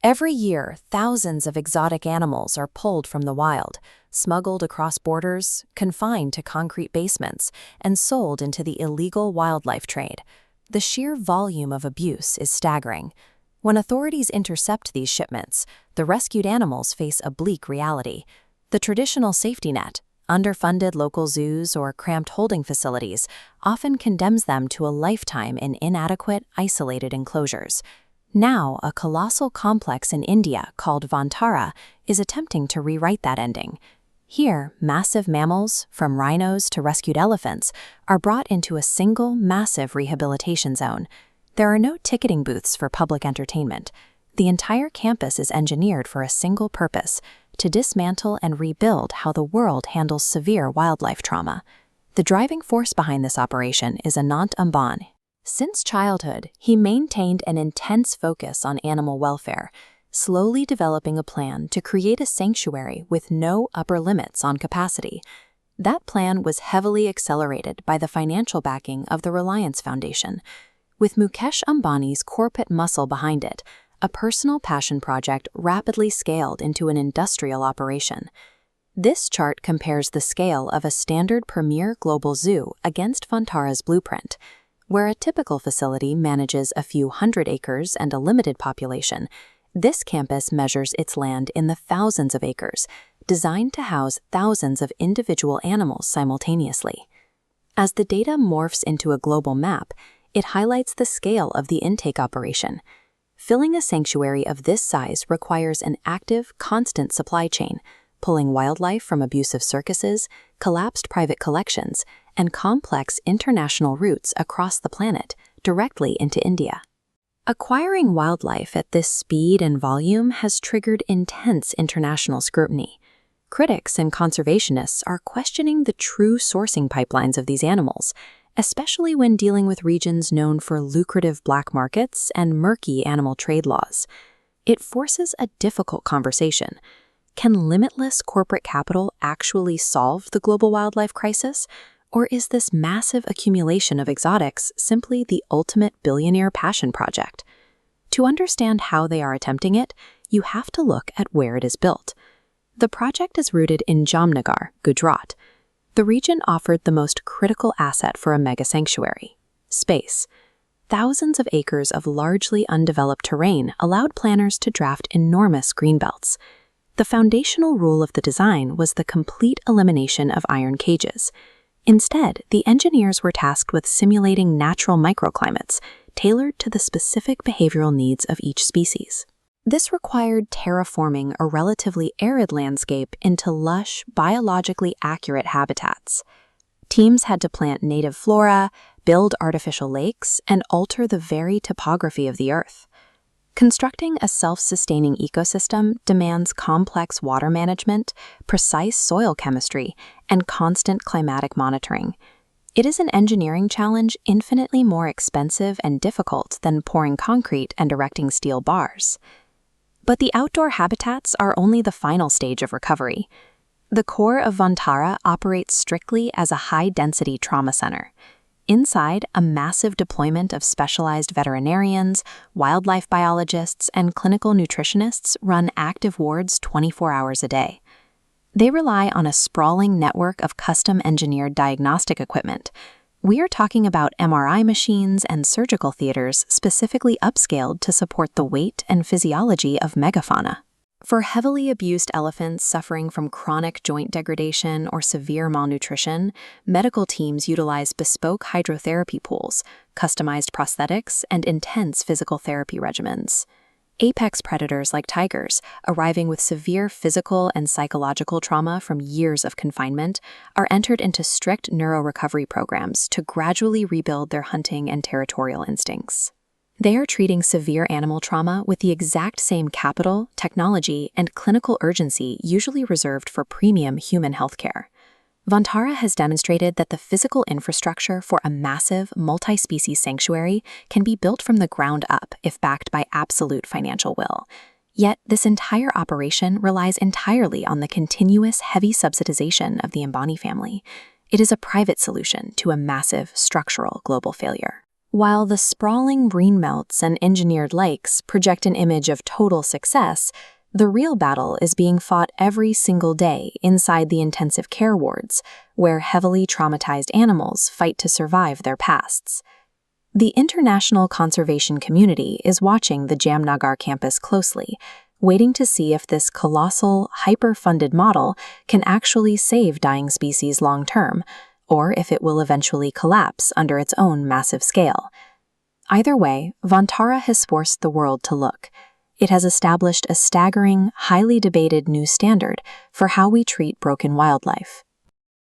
Every year, thousands of exotic animals are pulled from the wild, smuggled across borders, confined to concrete basements, and sold into the illegal wildlife trade. The sheer volume of abuse is staggering. When authorities intercept these shipments, the rescued animals face a bleak reality. The traditional safety net, underfunded local zoos or cramped holding facilities, often condemns them to a lifetime in inadequate, isolated enclosures. Now, a colossal complex in India called Vantara is attempting to rewrite that ending. Here, massive mammals, from rhinos to rescued elephants, are brought into a single, massive rehabilitation zone. There are no ticketing booths for public entertainment. The entire campus is engineered for a single purpose: to dismantle and rebuild how the world handles severe wildlife trauma. The driving force behind this operation is Anant Ambani. Since childhood, he maintained an intense focus on animal welfare, slowly developing a plan to create a sanctuary with no upper limits on capacity. That plan was heavily accelerated by the financial backing of the Reliance Foundation. With Mukesh Ambani's corporate muscle behind it, a personal passion project rapidly scaled into an industrial operation. This chart compares the scale of a standard premier global zoo against Vantara's blueprint. Where a typical facility manages a few hundred acres and a limited population, this campus measures its land in the thousands of acres, designed to house thousands of individual animals simultaneously. As the data morphs into a global map, it highlights the scale of the intake operation. Filling a sanctuary of this size requires an active, constant supply chain, pulling wildlife from abusive circuses, collapsed private collections, and complex international routes across the planet directly into India. Acquiring wildlife at this speed and volume has triggered intense international scrutiny. Critics and conservationists are questioning the true sourcing pipelines of these animals, especially when dealing with regions known for lucrative black markets and murky animal trade laws. It forces a difficult conversation. Can limitless corporate capital actually solve the global wildlife crisis? Or is this massive accumulation of exotics simply the ultimate billionaire passion project? To understand how they are attempting it, you have to look at where it is built. The project is rooted in Jamnagar, Gujarat. The region offered the most critical asset for a mega sanctuary: space. Thousands of acres of largely undeveloped terrain allowed planners to draft enormous greenbelts. The foundational rule of the design was the complete elimination of iron cages. Instead, the engineers were tasked with simulating natural microclimates tailored to the specific behavioral needs of each species. This required terraforming a relatively arid landscape into lush, biologically accurate habitats. Teams had to plant native flora, build artificial lakes, and alter the very topography of the earth. Constructing a self-sustaining ecosystem demands complex water management, precise soil chemistry, and constant climatic monitoring. It is an engineering challenge infinitely more expensive and difficult than pouring concrete and erecting steel bars. But the outdoor habitats are only the final stage of recovery. The core of Vantara operates strictly as a high-density trauma center. Inside, a massive deployment of specialized veterinarians, wildlife biologists, and clinical nutritionists run active wards 24 hours a day. They rely on a sprawling network of custom-engineered diagnostic equipment. We are talking about MRI machines and surgical theaters specifically upscaled to support the weight and physiology of megafauna. For heavily abused elephants suffering from chronic joint degradation or severe malnutrition, medical teams utilize bespoke hydrotherapy pools, customized prosthetics, and intense physical therapy regimens. Apex predators like tigers, arriving with severe physical and psychological trauma from years of confinement, are entered into strict neurorecovery programs to gradually rebuild their hunting and territorial instincts. They are treating severe animal trauma with the exact same capital, technology, and clinical urgency usually reserved for premium human healthcare. Vantara has demonstrated that the physical infrastructure for a massive, multi-species sanctuary can be built from the ground up if backed by absolute financial will. Yet, this entire operation relies entirely on the continuous heavy subsidization of the Ambani family. It is a private solution to a massive, structural global failure. While the sprawling green belts and engineered lakes project an image of total success, the real battle is being fought every single day inside the intensive care wards, where heavily traumatized animals fight to survive their pasts. The international conservation community is watching the Jamnagar campus closely, waiting to see if this colossal, hyper-funded model can actually save dying species long-term, or if it will eventually collapse under its own massive scale. Either way, Vantara has forced the world to look. It has established a staggering, highly debated new standard for how we treat broken wildlife.